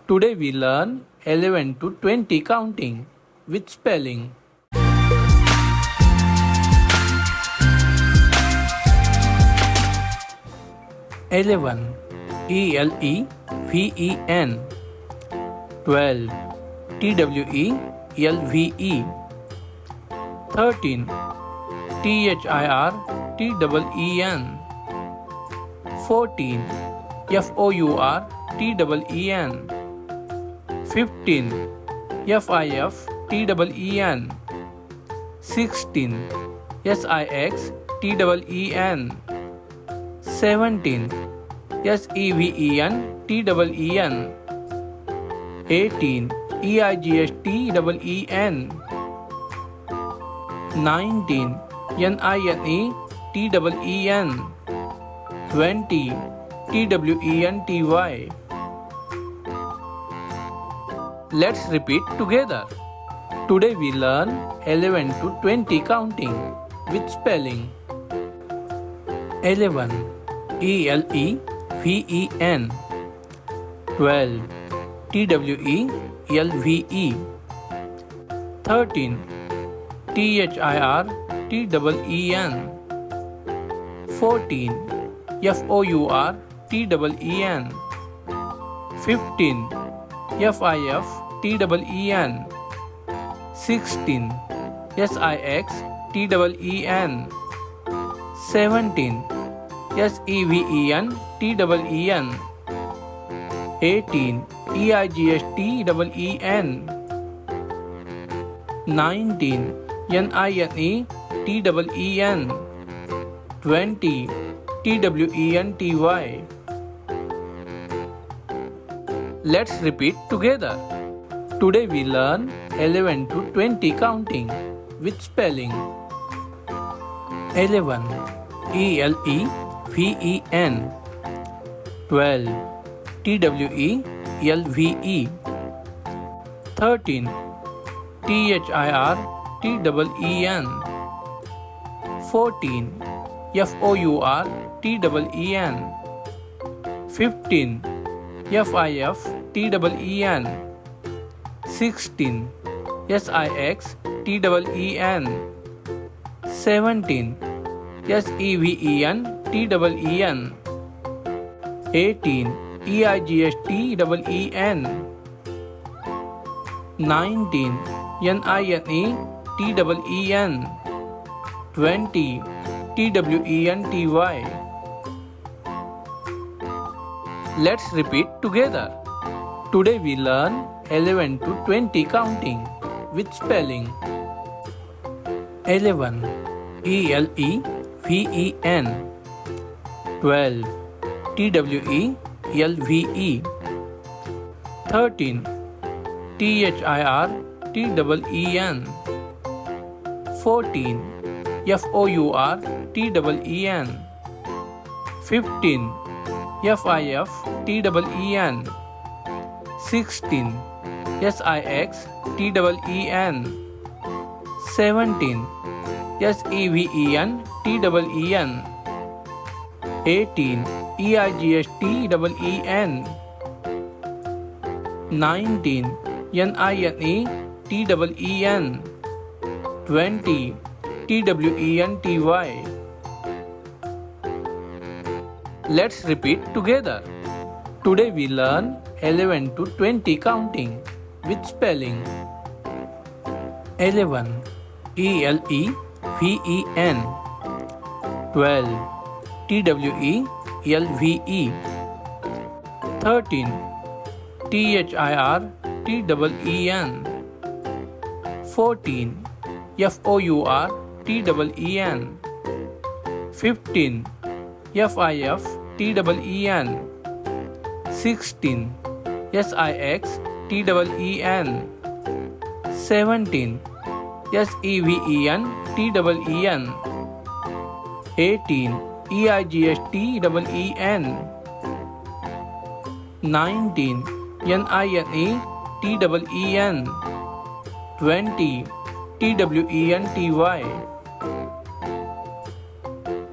Today we learn 11 to 20 counting with spelling. 11 ELEVEN 12 TWELVE 13 THIRTEN 14 FOURTEN 15 FIFTEN 16 SIXTEN 17 SEVENTEN 18 EIGSTEN 19 NINETEN 20 TWENTY. Let's repeat together. Today we learn 11 to 20 counting with spelling. 11 ELEVEN 12 TWELVE 13 THIRTEN 14 FOURTEN 15 FIFTEN 16 SIXTEN 17 SEVENTEN 18 EIGSTEN 19 NINETEN 20 TWENTY. Let's repeat together. Today we learn 11 to 20 counting with spelling. 11 ELEVEN 12 TWELVE 13 THIRTEN 14 FOURTEN 15 FIFTEN 16 SIXTEN 17 SEVENTEN 18 EIGSTEN 19 NINETEN 20 TWENTY. Let's repeat together. Today we learn 11 to 20 counting with spelling. 11 ELEVEN 12 TWELVE 13 THIRTEN 14 FOURTEN 15 FIFTEN 16 SIXTEN 17 SEVENTEN 18 EIGSTEN 19 NINETEN 20 TWENTY. Let's repeat together. Today we learn 11 to 20 counting with spelling. 11 ELEVEN 12 TWELVE 13 THIRTEN 14 FOURTEN 15 FIFTEN 16 SIXTEN 17 SEVENTEN 18 EIGSTEN 19 NINETEN 20 TWENTY.